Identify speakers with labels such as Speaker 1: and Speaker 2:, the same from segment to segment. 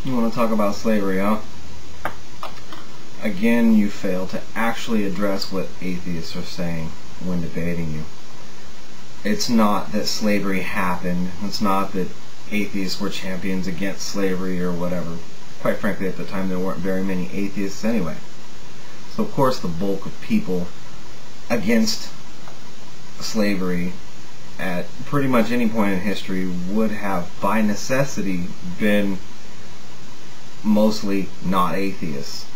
Speaker 1: You want to talk about slavery, huh? Again, you fail to actually address what atheists are saying when debating you. It's not that slavery happened. It's not that atheists were champions against slavery or whatever. Quite frankly, at the time there weren't very many atheists anyway. So of course the bulk of people against slavery at pretty much any point in history would have by necessity been mostly not atheists.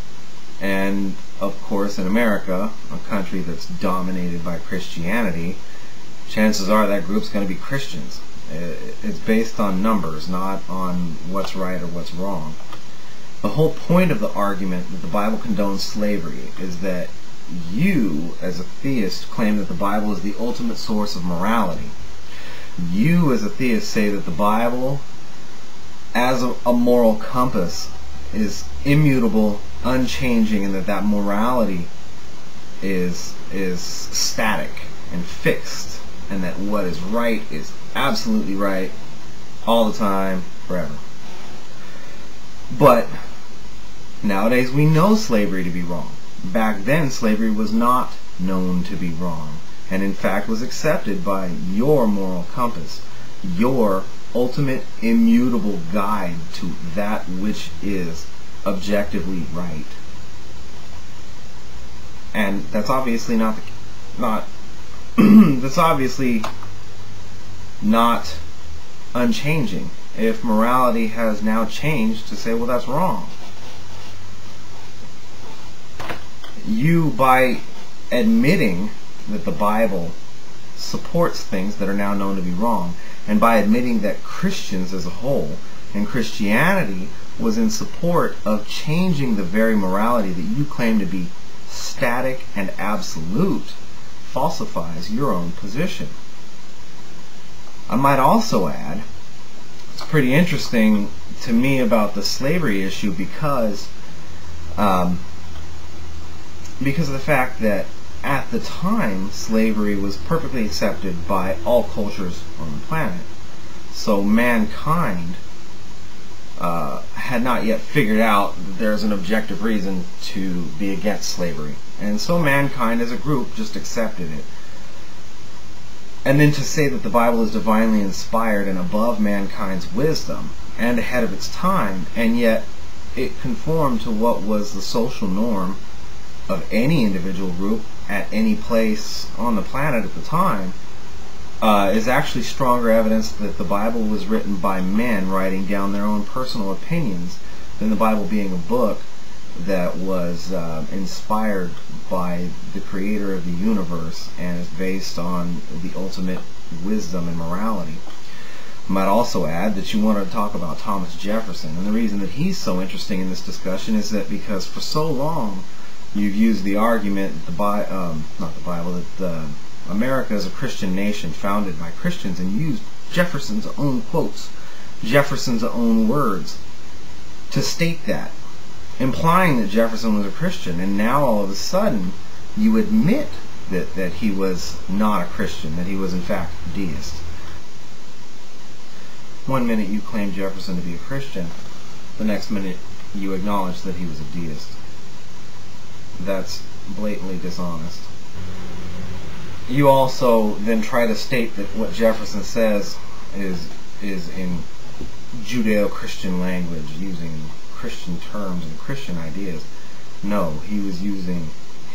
Speaker 1: And of course in America, a country that's dominated by Christianity, chances are that group's going to be Christians. It's based on numbers, not on what's right or what's wrong. The whole point of the argument that the Bible condones slavery is that you, as a theist, claim that the Bible is the ultimate source of morality. You, as a theist, say that the Bible, as a moral compass, is immutable, unchanging, and that morality is static and fixed, and that what is right is absolutely right all the time, forever. But nowadays we know slavery to be wrong. Back then slavery was not known to be wrong, and in fact was accepted by your moral compass, your ultimate immutable guide to that which is objectively right. And that's obviously that's obviously not unchanging. If morality has now changed to say, well, that's wrong. You, by admitting that the Bible supports things that are now known to be wrong, and by admitting that Christians as a whole and Christianity was in support of changing the very morality that you claim to be static and absolute, falsifies your own position. I might also add, it's pretty interesting to me about the slavery issue because of the fact that at the time slavery was perfectly accepted by all cultures on the planet. So mankind had not yet figured out that there's an objective reason to be against slavery. And so mankind as a group just accepted it. And then to say that the Bible is divinely inspired and above mankind's wisdom and ahead of its time, and yet it conformed to what was the social norm of any individual group at any place on the planet at the time, is actually stronger evidence that the Bible was written by men writing down their own personal opinions than the Bible being a book that was inspired by the creator of the universe and is based on the ultimate wisdom and morality. I might also add that you want to talk about Thomas Jefferson, and the reason that he's so interesting in this discussion is that because for so long you've used the argument that America is a Christian nation founded by Christians, and used Jefferson's own quotes, Jefferson's own words to state that, implying that Jefferson was a Christian. And now all of a sudden you admit that he was not a Christian, that he was in fact a deist. One minute you claim Jefferson to be a Christian, the next minute you acknowledge that he was a deist. That's blatantly dishonest. You also then try to state that what Jefferson says is in Judeo-Christian language, using Christian terms and Christian ideas. No, he was using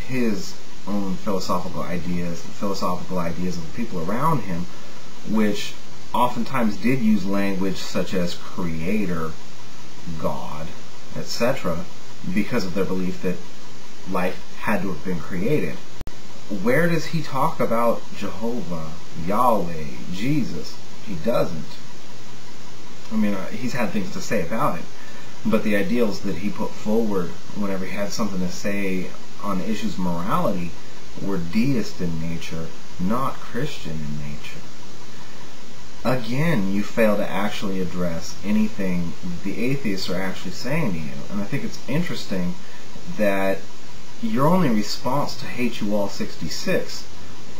Speaker 1: his own philosophical ideas, the philosophical ideas of the people around him, which oftentimes did use language such as creator, God, etc., because of their belief that life had to have been created. Where does he talk about Jehovah, Yahweh, Jesus? He doesn't. I mean, he's had things to say about it, but the ideals that he put forward whenever he had something to say on the issues of morality were deist in nature, not Christian in nature. Again, you fail to actually address anything that the atheists are actually saying to you. And I think it's interesting that your only response to Hate You All 66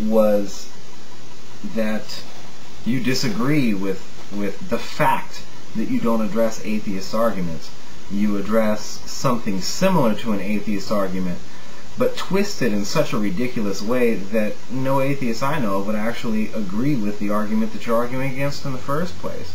Speaker 1: was that you disagree with the fact that you don't address atheist arguments, you address something similar to an atheist argument, but twist it in such a ridiculous way that no atheist I know would actually agree with the argument that you're arguing against in the first place.